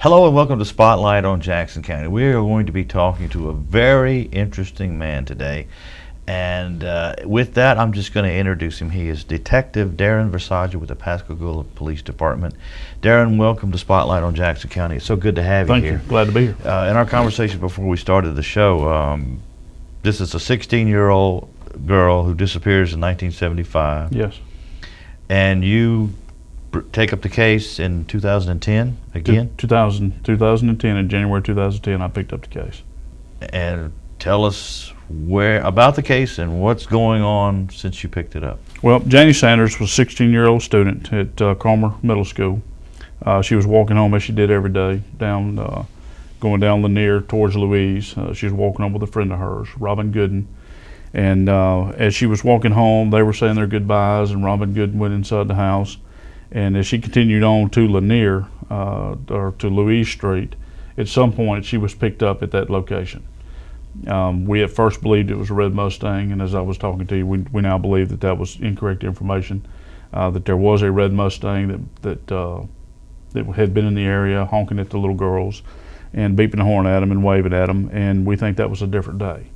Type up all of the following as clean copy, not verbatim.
Hello and welcome to Spotlight on Jackson County. We are going to be talking to a very interesting man today. And with that, I'm just going to introduce him. He is Detective Darren Versiga with the Pascagoula Police Department. Darren, welcome to Spotlight on Jackson County. It's so good to have you here. Thank you. Glad to be here. In our conversation before we started the show, this is a 16-year-old girl who disappears in 1975. Yes. And you take up the case in 2010 again? 2010, in January 2010, I picked up the case. And tell us about the case and what's going on since you picked it up. Well, Janie Sanders was a 16-year-old student at Carmer Middle School. She was walking home as she did every day, going down Lanier towards Louise. She was walking home with a friend of hers, Robin Gooden. And as she was walking home, they were saying their goodbyes, and Robin Gooden went inside the house. And as she continued on to Lanier, or to Louise Street, at some point she was picked up at that location. We at first believed it was a red Mustang, and as I was talking to you, we now believe that that was incorrect information, that there was a red Mustang that had been in the area honking at the little girls and beeping the horn at them and waving at them, and we think that was a different day.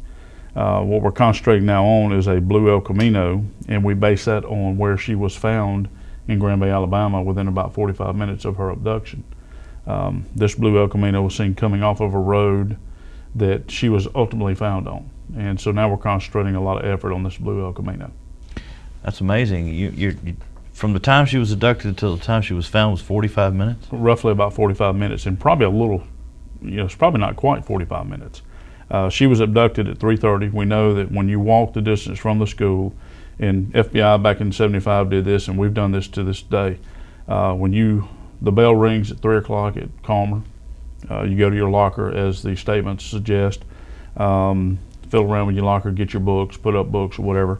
What we're concentrating now on is a blue El Camino, and we base that on where she was found in Grand Bay, Alabama, within about 45 minutes of her abduction. This blue El Camino was seen coming off of a road that she was ultimately found on. And so now we're concentrating a lot of effort on this blue El Camino. That's amazing. You from the time she was abducted until the time she was found was 45 minutes? Roughly about 45 minutes, and probably a little, it's probably not quite 45 minutes. She was abducted at 3:30. We know that when you walk the distance from the school, and FBI back in '75 did this, and we've done this to this day. When the bell rings at 3 o'clock at Carmer, you go to your locker, as the statements suggest, fiddle around with your locker, get your books, put up books or whatever,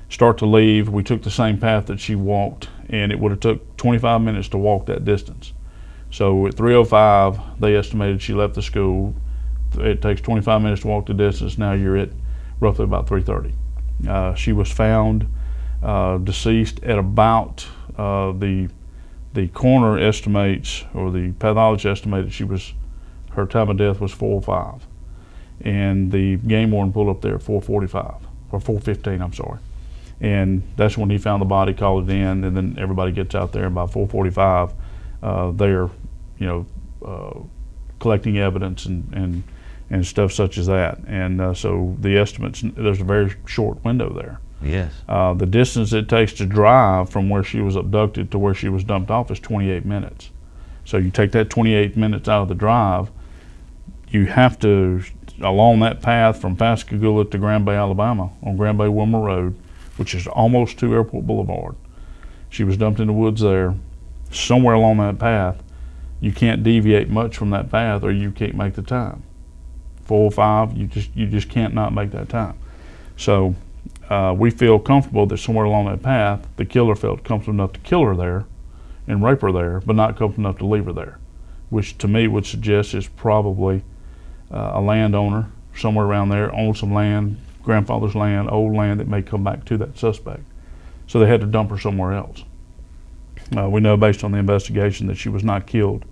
start to leave. We took the same path that she walked, and it would have took 25 minutes to walk that distance. So at 3:05, they estimated she left the school. It takes 25 minutes to walk the distance. Now you're at roughly about 3:30. She was found deceased at about, the coroner estimates, or the pathologist estimated her time of death was 4:05, and the game warden pulled up there at 4:45 or 4:15. I'm sorry, and that's when he found the body, called it in, and then everybody gets out there, and by 4:45, they're collecting evidence and stuff such as that. And so the estimates, there's a very short window there. Yes. The distance it takes to drive from where she was abducted to where she was dumped off is 28 minutes. So you take that 28 minutes out of the drive, you have to, along that path from Pascagoula to Grand Bay, Alabama, on Grand Bay Wilmer Road, which is almost to Airport Boulevard. She was dumped in the woods there. Somewhere along that path, you can't deviate much from that path, or you can't make the time. 4:05, you just can't not make that time. So we feel comfortable that somewhere along that path, the killer felt comfortable enough to kill her there and rape her there, but not comfortable enough to leave her there, which to me would suggest is probably a landowner somewhere around there, owned some land, grandfather's land, old land that may come back to that suspect. So they had to dump her somewhere else. We know based on the investigation that she was not killed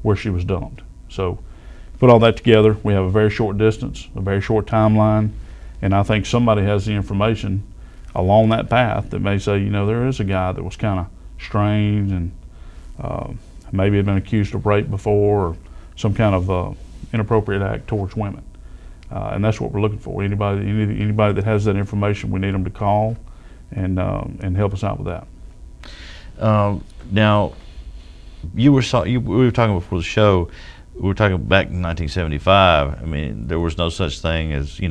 where she was dumped. So put all that together, we have a very short distance, a very short timeline, and I think somebody has the information along that path that may say, there is a guy that was kind of strange and maybe had been accused of rape before, or some kind of inappropriate act towards women. And that's what we're looking for. Anybody that has that information, we need them to call and help us out with that. Now, we were talking before the show. We were talking back in 1975. I mean, there was no such thing as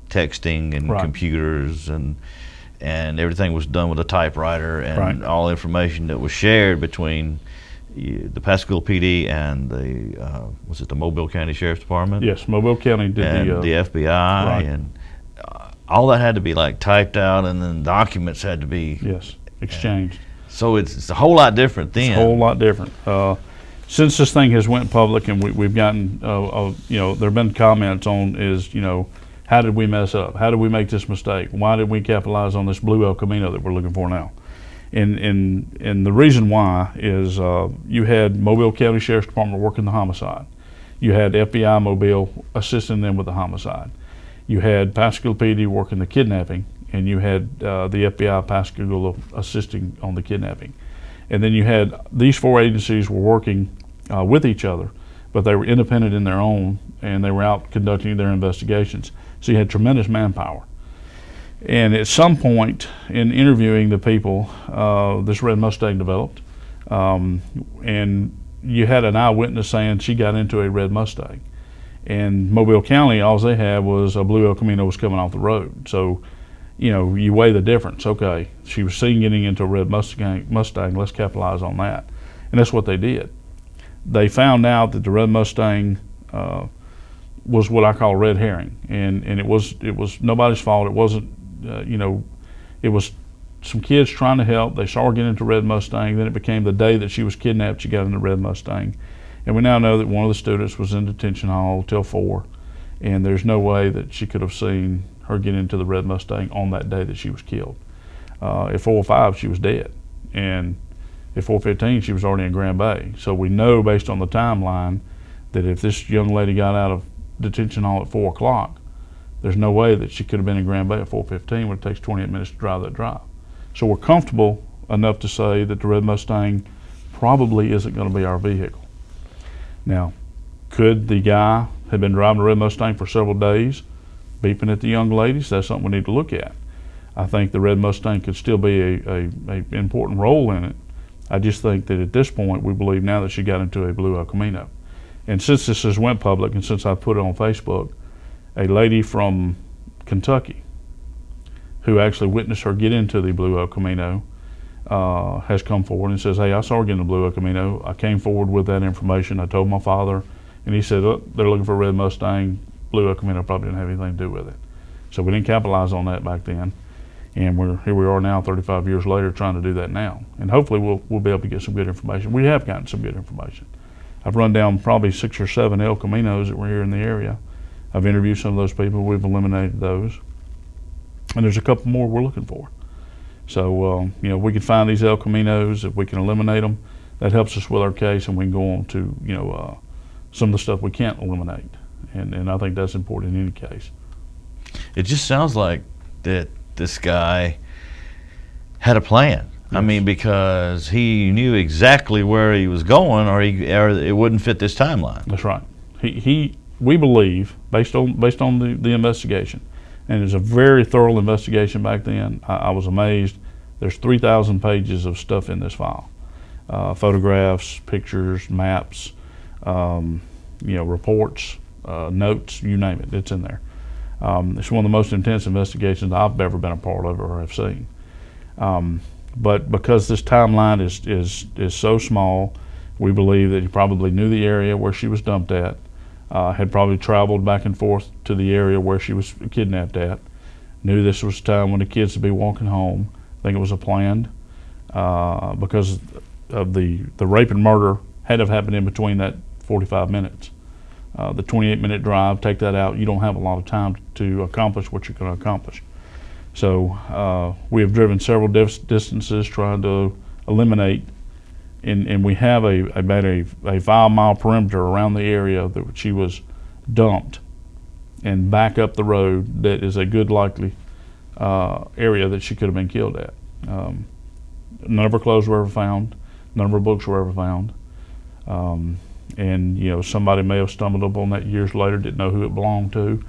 texting and right. computers, and everything was done with a typewriter, and right. all information that was shared between the Pascagoula PD and was it the Mobile County Sheriff's Department? Yes, Mobile County did the FBI, right. and all that had to be like typed out, and then documents had to be exchanged. So it's a whole lot different then. It's a whole lot different. Since this thing has went public, and we've gotten, there have been comments on how did we mess up? How did we make this mistake? Why did we capitalize on this blue El Camino that we're looking for now? And the reason why is you had Mobile County Sheriff's Department working the homicide. You had FBI Mobile assisting them with the homicide. You had Pascagoula PD working the kidnapping, and you had the FBI Pascagoula assisting on the kidnapping. And then you had these four agencies were working with each other, but they were independent in their own, and they were out conducting their investigations. So you had tremendous manpower. And at some point in interviewing the people, this red Mustang developed, and you had an eyewitness saying she got into a red Mustang. And Mobile County, all they had was a blue El Camino was coming off the road. So, you know, you weigh the difference. Okay, she was seen getting into a red Mustang, let's capitalize on that. And that's what they did. They found out that the red Mustang was what I call a red herring, and it was nobody's fault. It wasn't, you know, it was some kids trying to help. They saw her get into red Mustang. Then it became the day that she was kidnapped, she got in the red Mustang. And we now know that one of the students was in detention hall till 4, and there's no way that she could have seen her get into the red Mustang on that day that she was killed. At 4:05, she was dead, and at 4:15, she was already in Grand Bay. So we know based on the timeline that if this young lady got out of detention hall at 4 o'clock, there's no way that she could have been in Grand Bay at 4:15 when it takes 28 minutes to drive that drive. So we're comfortable enough to say that the red Mustang probably isn't going to be our vehicle. Now, could the guy have been driving a red Mustang for several days, beeping at the young ladies? That's something we need to look at. I think the red Mustang could still be a important role in it. I just think that at this point, we believe now that she got into a blue El Camino. And since this has went public, and since I put it on Facebook, a lady from Kentucky who actually witnessed her get into the blue El Camino has come forward and says, hey, I saw her get in the blue El Camino. I came forward with that information. I told my father, and he said, look, they're looking for a red Mustang. Blue El Camino probably didn't have anything to do with it. So we didn't capitalize on that back then. And here we are now, 35 years later, trying to do that now. And hopefully we'll be able to get some good information. We have gotten some good information. I've run down probably 6 or 7 El Caminos that were here in the area. I've interviewed some of those people. We've eliminated those. And there's a couple more we're looking for. So, you know, we can find these El Caminos. If we can eliminate them, that helps us with our case, and we can go on to, you know, some of the stuff we can't eliminate. And I think that's important in any case. It just sounds like that this guy had a plan. Yes. I mean, because he knew exactly where he was going, or it wouldn't fit this timeline. That's right. We believe, based on the investigation, and it was a very thorough investigation back then. I was amazed. There's 3,000 pages of stuff in this file. Photographs, pictures, maps, you know, reports, notes, you name it, it's in there. It's one of the most intense investigations I've ever been a part of or have seen. But because this timeline is so small, we believe that he probably knew the area where she was dumped at, had probably traveled back and forth to the area where she was kidnapped at, knew this was the time when the kids would be walking home. I think it was a planned, because of the rape and murder had to have happened in between that 45 minutes. The 28-minute drive, take that out, you don't have a lot of time to accomplish what you're going to accomplish. So we have driven several distances trying to eliminate, and we have about a 5-mile perimeter around the area that she was dumped, and back up the road that is a good likely area that she could have been killed at. None of her clothes were ever found. None of her books were ever found. And you know, somebody may have stumbled upon that years later, didn't know who it belonged to.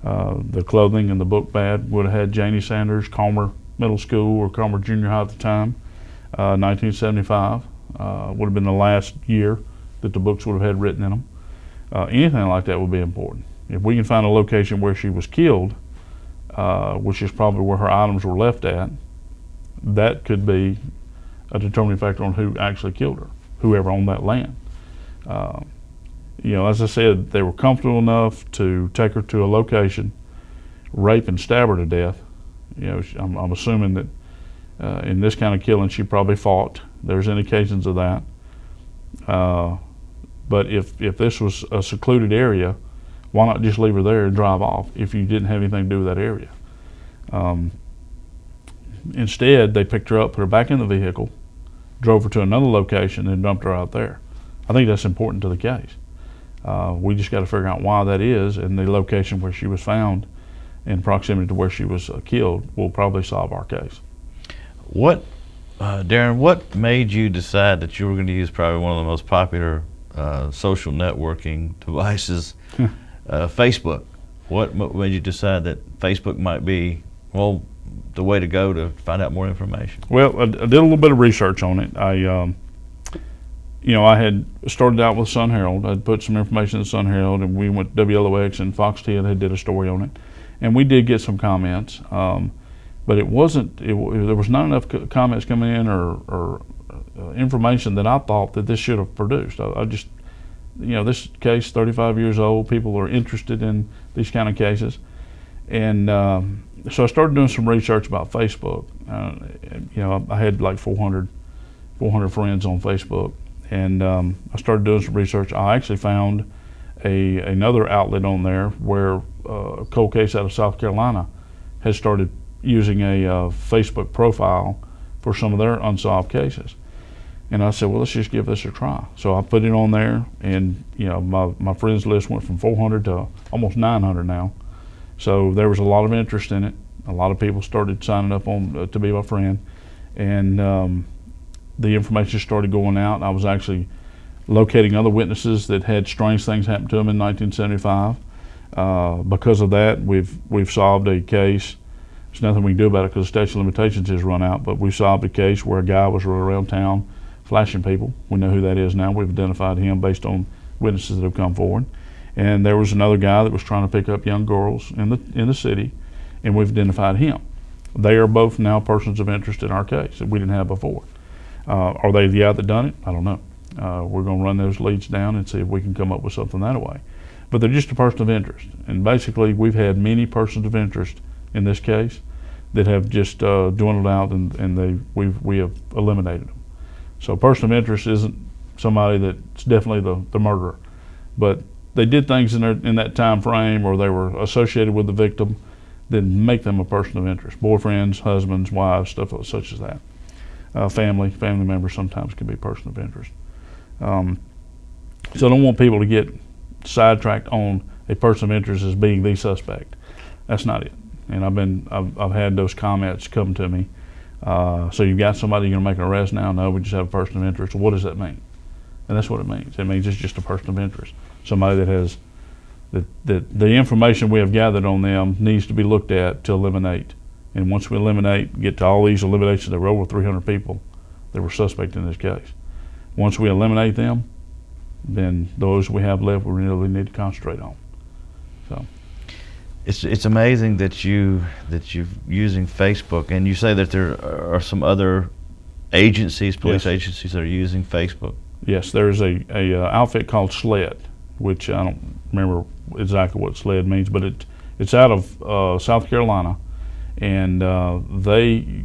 The clothing and the book bag would have had Janie Sanders, Calmer Middle School or Calmer Junior High at the time, 1975. Would have been the last year that the books would have had written in them. Anything like that would be important. If we can find a location where she was killed, which is probably where her items were left at, that could be a determining factor on who actually killed her, whoever owned that land. You know, as I said, they were comfortable enough to take her to a location, rape and stab her to death. You know, I'm assuming that in this kind of killing, she probably fought. There's indications of that. But if this was a secluded area, why not just leave her there and drive off if you didn't have anything to do with that area? instead, they picked her up, put her back in the vehicle, drove her to another location, and dumped her out there. I think that's important to the case. We just got to figure out why that is, and the location where she was found in proximity to where she was killed will probably solve our case. What, Darren, what made you decide that you were going to use probably one of the most popular social networking devices, Facebook? What made you decide that Facebook might be, well, the way to go to find out more information? Well, I did a little bit of research on it. I had started out with Sun Herald. I'd put some information in the Sun Herald, and we went to WLOX, and Fox 10 had did a story on it. And we did get some comments, but it wasn't, there was not enough comments coming in or information that I thought that this should have produced. I just, this case, 35 years old, people are interested in these kind of cases. And so I started doing some research about Facebook. I had like 400 friends on Facebook. And I started doing some research. I actually found another outlet on there where a cold case out of South Carolina has started using a Facebook profile for some of their unsolved cases. And I said, well, let's just give this a try. So I put it on there, and my friends list went from 400 to almost 900 now. So there was a lot of interest in it. A lot of people started signing up on to be my friend, and the information started going out. I was actually locating other witnesses that had strange things happen to them in 1975. Because of that, we've solved a case. There's nothing we can do about it because the statute of limitations has run out, but we solved a case where a guy was around town flashing people. We know who that is now. We've identified him based on witnesses that have come forward. And there was another guy that was trying to pick up young girls in the city, and we've identified him. They are both now persons of interest in our case that we didn't have before. Are they the guy that done it? I don't know. We're going to run those leads down and see if we can come up with something that way. But they're just a person of interest. And basically, we've had many persons of interest in this case that have just dwindled out, and we have eliminated them. So a person of interest isn't somebody that's definitely the murderer, but they did things in that time frame, or they were associated with the victim, that make them a person of interest. Boyfriends, husbands, wives, stuff such as that. Family members sometimes can be a person of interest. So I don't want people to get sidetracked on a person of interest as being the suspect. That's not it. And I've had those comments come to me. So you've got somebody you're going to make an arrest now? No, we just have a person of interest. Well, what does that mean? And that's what it means. It means it's just a person of interest. Somebody that has the information we have gathered on them needs to be looked at to eliminate. And once we get to all these eliminations, there were over 300 people that were suspect in this case. Once we eliminate them, then those we have left we really need to concentrate on. So it's amazing that you're using Facebook, and you say that there are some other agencies, police agencies, that are using Facebook. Yes, there's a outfit called SLED, which I don't remember exactly what SLED means, but it's out of South Carolina, and they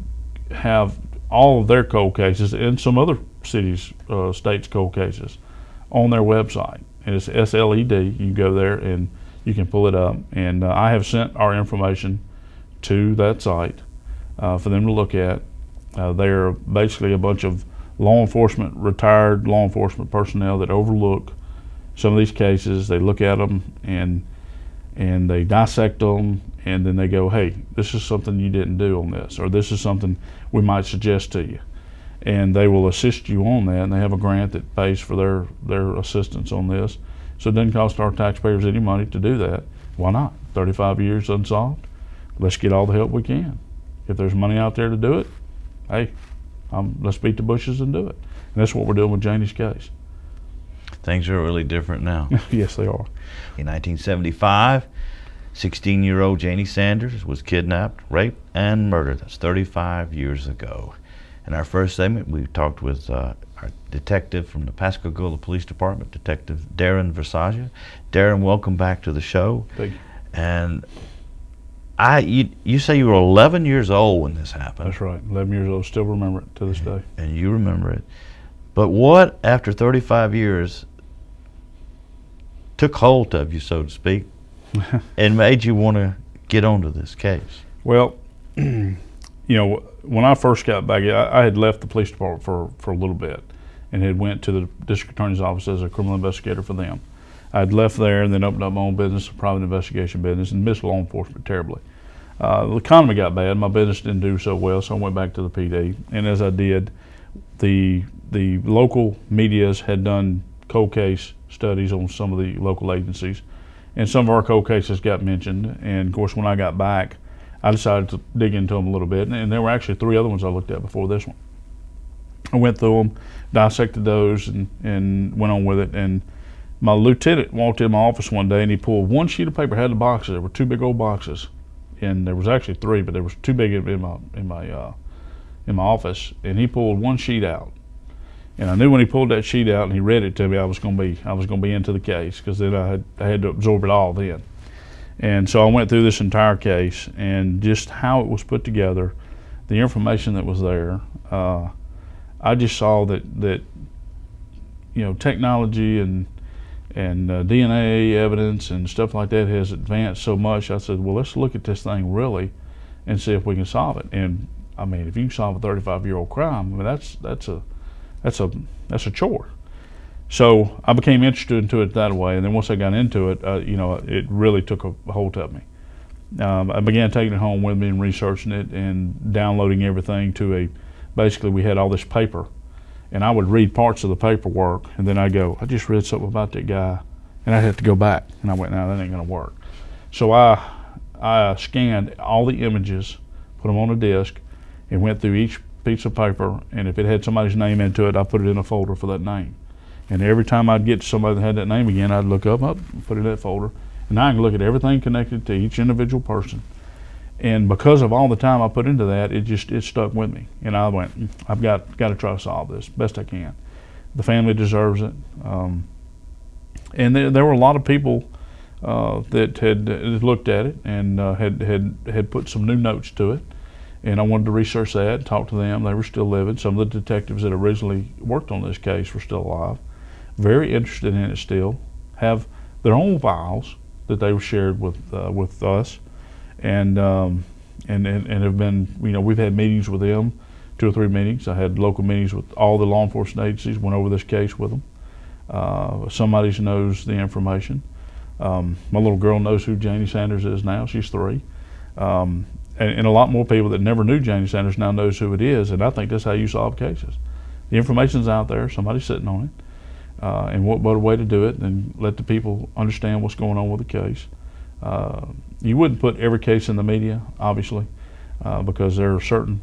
have all of their cold cases and some other cities, states' cold cases on their website. And it's SLED. You can go there and you can pull it up. And I have sent our information to that site for them to look at. They're basically a bunch of retired law enforcement personnel that overlook some of these cases. They look at them and they dissect them, and then they go, hey, this is something you didn't do on this, or this is something we might suggest to you. And they will assist you on that, and they have a grant that pays for their assistance on this. So it doesn't cost our taxpayers any money to do that. Why not? 35 years unsolved. Let's get all the help we can. If there's money out there to do it, hey, let's beat the bushes and do it. And that's what we're doing with Janie's case. Things are really different now. Yes, they are. In 1975, 16-year-old Janie Sanders was kidnapped, raped, and murdered. That's 35 years ago. In our first segment, we talked with our detective from the Pascagoula Police Department, Detective Darren Versiga. Darren, welcome back to the show. Thank you. And you say you were 11 years old when this happened. That's right, 11 years old. Still remember it to this day. And you remember it. But what, after 35 years, took hold of you, so to speak, and made you want to get onto this case? Well, you know, when I first got back, I had left the police department for a little bit and had went to the district attorney's office as a criminal investigator for them. I'd left there and then opened up my own business, a private investigation business, and missed law enforcement terribly. The economy got bad. My business didn't do so well, so I went back to the PD. And as I did, the local medias had done cold case studies on some of the local agencies, and some of our cold cases got mentioned. And of course, when I got back, I decided to dig into them a little bit, and there were actually 3 other ones I looked at before this one. I went through them, dissected those, and went on with it. And my lieutenant walked in my office one day, and he pulled one sheet of paper, had the boxes. There were 2 big old boxes, and there was actually 3, but there was 2 big in my office. And he pulled one sheet out, and I knew when he pulled that sheet out and he read it to me, I was going to be into the case, because then I had to absorb it all then. And so I went through this entire case and just how it was put together, the information that was there. I just saw that you know, technology and DNA evidence and stuff like that has advanced so much. I said, well, let's look at this thing really and see if we can solve it. And I mean, if you can solve a 35-year-old crime, I mean, that's a chore. So I became interested into it that way, and then once I got into it, you know, it really took a hold of me. I began taking it home with me and researching it and downloading everything to basically we had all this paper, and I would read parts of the paperwork, and then I'd go, I just read something about that guy, and I'd have to go back, and I went, no, that ain't gonna work. So I scanned all the images, put them on a disk, and went through each piece of paper, and if it had somebody's name into it, I put it in a folder for that name. And every time I'd get to somebody that had that name again, I'd look up, put it in that folder, and now I can look at everything connected to each individual person. And because of all the time I put into that, it stuck with me. And I went, I've got to try to solve this best I can. The family deserves it. And there were a lot of people that had looked at it and had put some new notes to it. And I wanted to research that, talk to them. They were still living. Some of the detectives that originally worked on this case were still alive. Very interested in it still. Have their own files that they were shared with us, and have been, you know, we've had meetings with them, 2 or 3 meetings. I had local meetings with all the law enforcement agencies. Went over this case with them. Somebody knows the information. My little girl knows who Janie Sanders is now. She's 3. And a lot more people that never knew Janie Sanders now knows who it is, and I think that's how you solve cases. The information's out there, somebody's sitting on it, and what better way to do it than let the people understand what's going on with the case. You wouldn't put every case in the media, obviously, because there are certain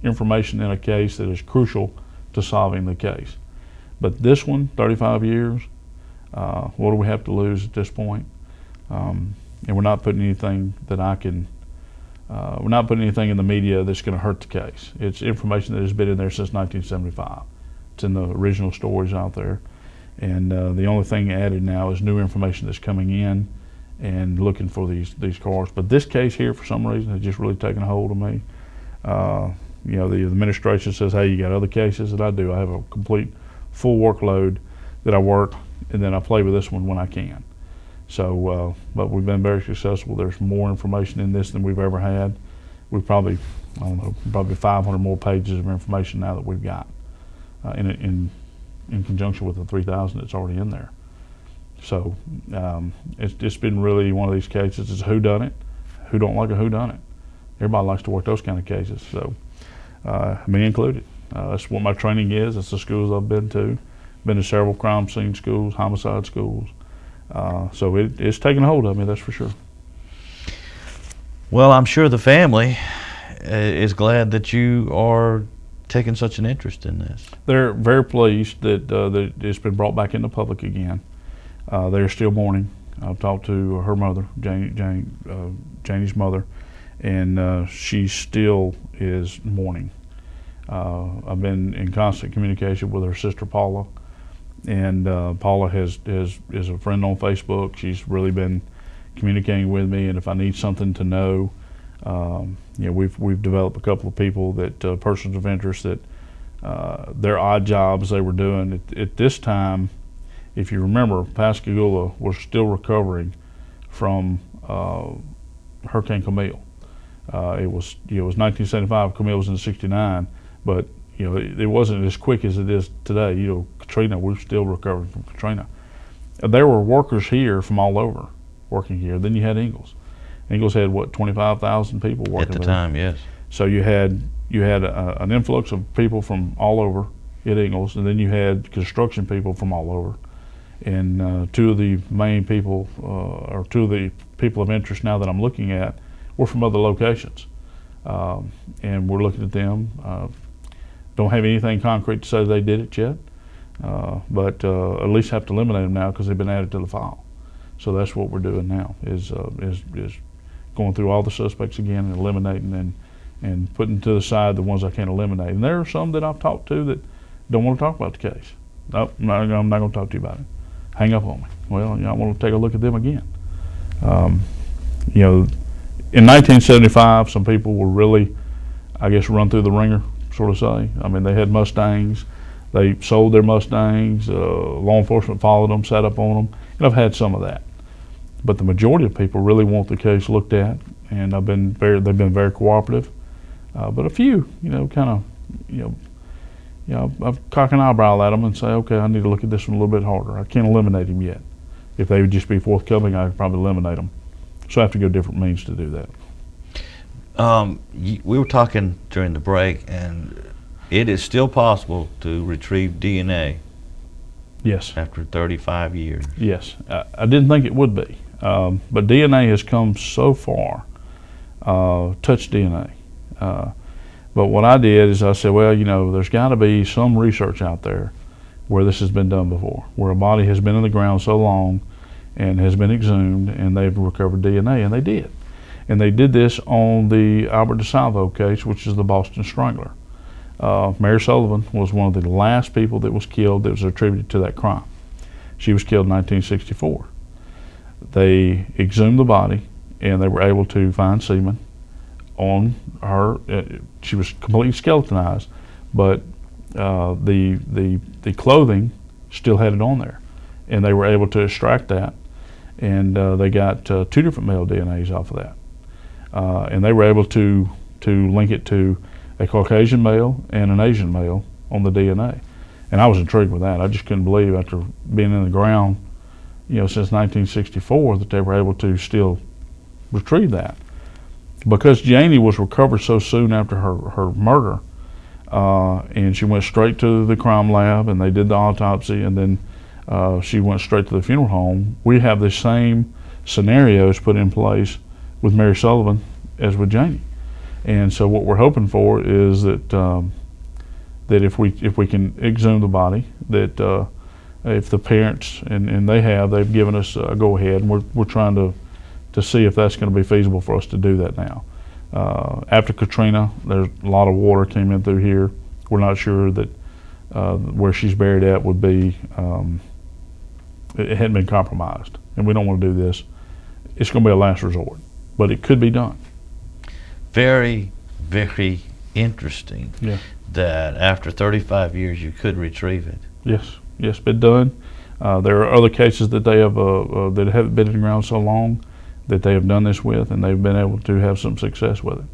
information in a case that is crucial to solving the case. But this one, 35 years, what do we have to lose at this point? And we're not putting anything that we're not putting anything in the media that's going to hurt the case. It's information that has been in there since 1975. It's in the original stories out there. And the only thing added now is new information that's coming in and looking for these cars. But this case here, for some reason, has just really taken a hold of me. You know, the administration says, hey, you got other cases, and I do. I have a complete full workload that I work, and then I play with this one when I can. So, but we've been very successful. There's more information in this than we've ever had. We've probably, I don't know, probably 500 more pages of information now that we've got in conjunction with the 3,000 that's already in there. So it's been really one of these cases. It's a whodunit. Who don't like a whodunit? Everybody likes to work those kind of cases. So me included. That's what my training is. That's the schools I've been to. Been to several crime scene schools, homicide schools. So it's taken a hold of me, that's for sure. Well, I'm sure the family is glad that you are taking such an interest in this. They're very pleased that it's been brought back into public again. They're still mourning. I've talked to her mother, Janie's mother, and she still is mourning. I've been in constant communication with her sister Paula, and Paula is a friend on Facebook. She's really been communicating with me, and if I need something to know, you know, we've developed a couple of people that persons of interest that their odd jobs they were doing at this time. If you remember, Pascagoula was still recovering from Hurricane Camille. It was 1975. Camille was in '69, but it wasn't as quick as it is today. Katrina, we're still recovering from Katrina. There were workers here from all over working here. Then you had Ingalls. Ingalls had what, 25,000 people working at the there. time, yes. So you had an influx of people from all over at Ingalls, and then you had construction people from all over. And two of the main people, or two of the people of interest now that I'm looking at, were from other locations. And we're looking at them. Don't have anything concrete to say they did it yet, but at least have to eliminate them now because they've been added to the file. So that's what we're doing now, is going through all the suspects again and eliminating and putting to the side the ones I can't eliminate. And there are some that I've talked to that don't want to talk about the case. Nope, I'm not going to talk to you about it. Hang up on me. Well, I want to take a look at them again. In 1975, some people were really, I guess, run through the ringer, sort of say. I mean, they had Mustangs. They sold their Mustangs. Law enforcement followed them, sat up on them. And I've had some of that. But the majority of people really want the case looked at, and they've been very cooperative. But a few, I've cock an eyebrow at them and say, okay, I need to look at this one a little bit harder. I can't eliminate him yet. If they would just be forthcoming, I could probably eliminate them. So I have to go different means to do that. We were talking during the break, and it is still possible to retrieve DNA. Yes. After 35 years. Yes. I didn't think it would be. But DNA has come so far, touch DNA. But what I did is I said, well, there's got to be some research out there where this has been done before, where a body has been in the ground so long and has been exhumed, and they've recovered DNA, and they did. And they did this on the Albert DeSalvo case, which is the Boston Strangler. Mary Sullivan was one of the last people that was killed that was attributed to that crime. She was killed in 1964. They exhumed the body, and they were able to find semen on her. She was completely skeletonized, but the clothing still had it on there, and they were able to extract that, and they got 2 different male DNAs off of that, and they were able to link it to a Caucasian male and an Asian male on the DNA. And I was intrigued with that. I just couldn't believe, after being in the ground, since 1964, that they were able to still retrieve that. Because Janie was recovered so soon after her murder, and she went straight to the crime lab, and they did the autopsy, and then she went straight to the funeral home. We have the same scenarios put in place with Mary Sullivan as with Janie. And so what we're hoping for is that that if we can exhume the body, that if the parents and they've given us a go ahead, and we're trying to see if that's going to be feasible for us to do that now. After Katrina, there's a lot of water came in through here. We're not sure that where she's buried at would be, it hadn't been compromised, and we don't want to do this. It's going to be a last resort, but it could be done. Very, very interesting. Yeah. That after 35 years you could retrieve it. Yes, been done. There are other cases that they have that haven't been in the ground so long that they have done this with, and they've been able to have some success with it.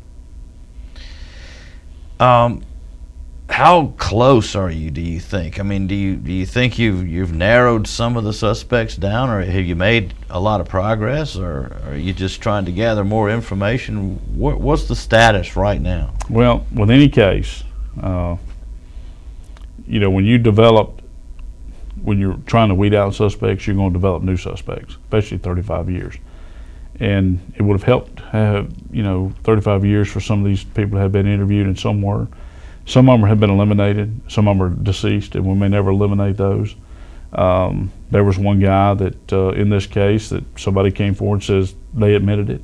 How close are you, do you think? I mean, do you think you've narrowed some of the suspects down, or have you made a lot of progress, or are you just trying to gather more information? What's the status right now? Well, with any case, when you're trying to weed out suspects, you're going to develop new suspects, especially 35 years. And it would have helped have, 35 years for some of these people to have been interviewed, and some were. Some of them have been eliminated. Some of them are deceased, and we may never eliminate those. There was one guy that, in this case, that somebody came forward and says they admitted it.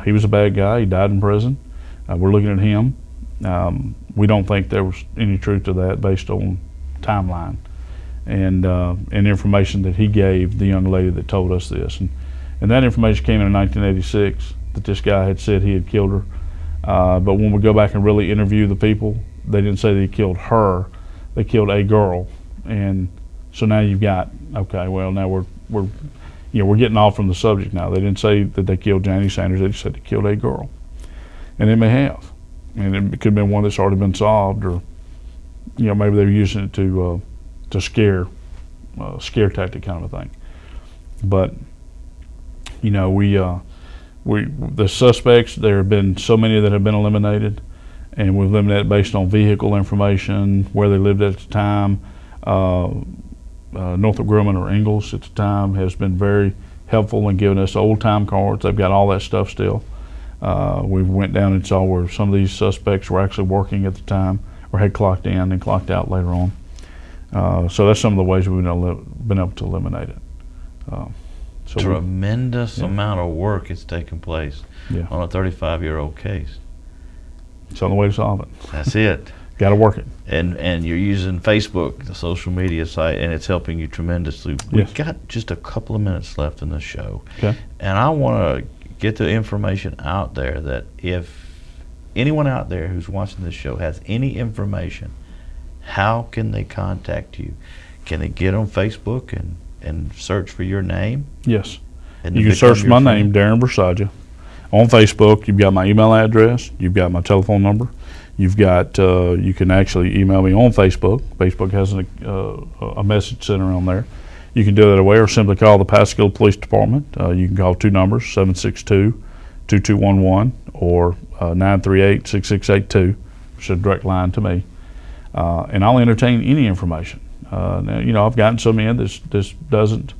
He was a bad guy. He died in prison. We're looking at him. We don't think there was any truth to that based on timeline and information that he gave the young lady that told us this. And that information came in 1986, that this guy had said he had killed her. But when we go back and really interview the people, they didn't say they killed her, they killed a girl. And so now you've got, okay, well, now we're getting off from the subject now. They didn't say that they killed Janie Sanders, they just said they killed a girl. And it may have. And it could have been one that's already been solved, or maybe they're using it to scare tactic kind of a thing. But the suspects, there have been so many that have been eliminated, and we've eliminated based on vehicle information, where they lived at the time. Northrop Grumman or Ingalls at the time has been very helpful in giving us old time cards. They've got all that stuff still. We went down and saw where some of these suspects were actually working at the time, or had clocked in and clocked out later on. So that's some of the ways we've been able to eliminate it. Tremendous amount of work has taken place on a 35-year-old case. It's the only way to solve it. That's it. Got to work it. And you're using Facebook, the social media site, and it's helping you tremendously. We've got just a couple of minutes left in the show. Okay. And I want to get the information out there that if anyone out there who's watching this show has any information, how can they contact you? Can they get on Facebook and search for your name? Yes. You can search my name, Darren Versiga. On Facebook, you've got my email address, you've got my telephone number, you've got, you can actually email me on Facebook. Facebook has a message center on there. You can do that away, or simply call the Pascagoula Police Department. You can call 2 numbers, 762-2211 or 938-6682, which is a direct line to me. And I'll entertain any information. Now, I've gotten some in that doesn't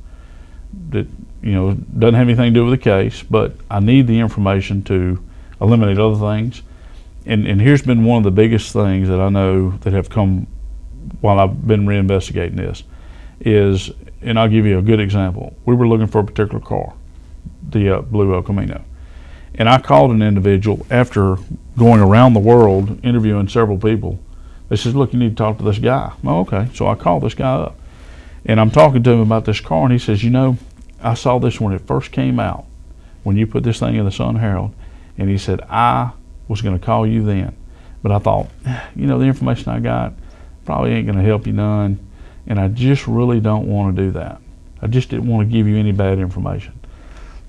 have anything to do with the case, but I need the information to eliminate other things. And here's been one of the biggest things that I know that have come while I've been reinvestigating this is, and I'll give you a good example. We were looking for a particular car, the blue El Camino. And I called an individual after going around the world interviewing several people. They said, look, you need to talk to this guy. Oh, okay. So I called this guy up. And I'm talking to him about this car, and he says, I saw this when it first came out, when you put this thing in the Sun Herald. And he said, I was going to call you then. But I thought, the information I got probably ain't going to help you none. And I just really don't want to do that. I just didn't want to give you any bad information.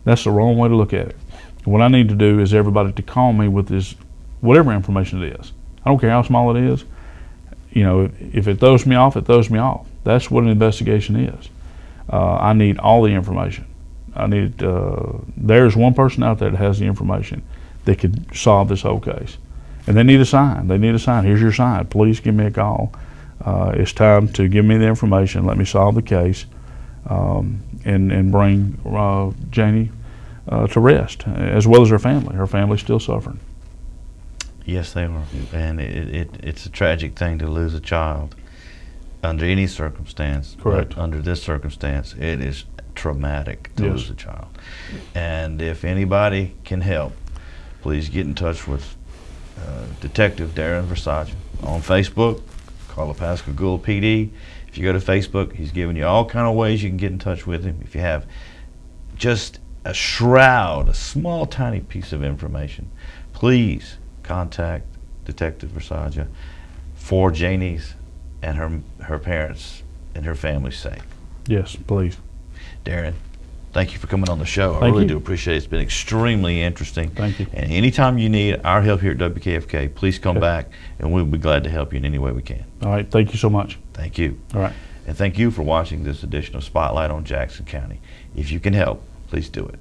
That's the wrong way to look at it. What I need to do is everybody to call me with this, whatever information it is. I don't care how small it is. If it throws me off, it throws me off. That's what an investigation is. I need all the information. There's one person out there that has the information that could solve this whole case. And they need a sign. Here's your sign. Please give me a call. It's time to give me the information. Let me solve the case and bring Janie to rest, as well as her family. Her family's still suffering. Yes, they are. And it's a tragic thing to lose a child under any circumstance. Correct. But under this circumstance, it is traumatic to lose a child. And if anybody can help, please get in touch with Detective Darren Versiga on Facebook. Call the Pascagoula PD. If you go to Facebook, he's giving you all kind of ways you can get in touch with him. If you have just a small tiny piece of information, please contact Detective Versiga for Janie's and her parents and her family's sake. Yes, please. Darren, thank you for coming on the show. I Thank really you. do appreciate it. It's been extremely interesting. Thank you. And anytime you need our help here at WKFK, please come back, and we'll be glad to help you in any way we can. All right. Thank you so much. Thank you. All right. And thank you for watching this edition of Spotlight on Jackson County. If you can help, please do it.